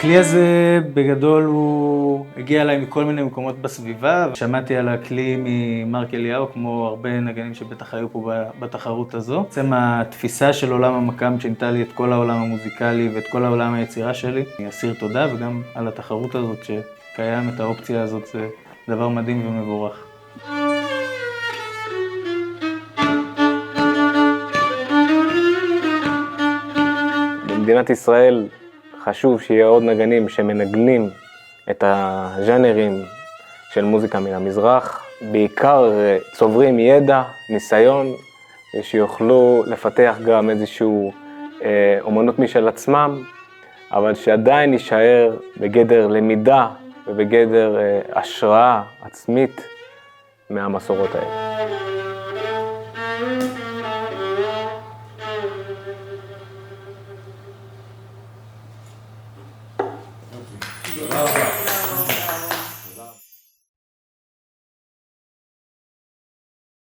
הכלי הזה בגדול הוא הגיע אליי מכל מיני מקומות בסביבה. שמעתי על הכלי ממרק אליהו, כמו הרבה נגנים שבטח היו פה בתחרות הזו. בעצם התפיסה של עולם המקאם שינתה לי את כל העולם המוזיקלי ואת כל העולם היצירה שלי. אני אסיר תודה, וגם על התחרות הזאת שקיים את האופציה הזאת, זה דבר מדהים ומבורך. במדינת ישראל חשוב שיהיה עוד נגנים שמנגנים את הז'אנרים של מוזיקה מן המזרח, בעיקר צוברים ידע, ניסיון, שיוכלו לפתח גם איזשהו אומנות משל עצמם, אבל שעדיין יישאר בגדר למידה ובגדר השראה עצמית מהמסורות האלה. Wow.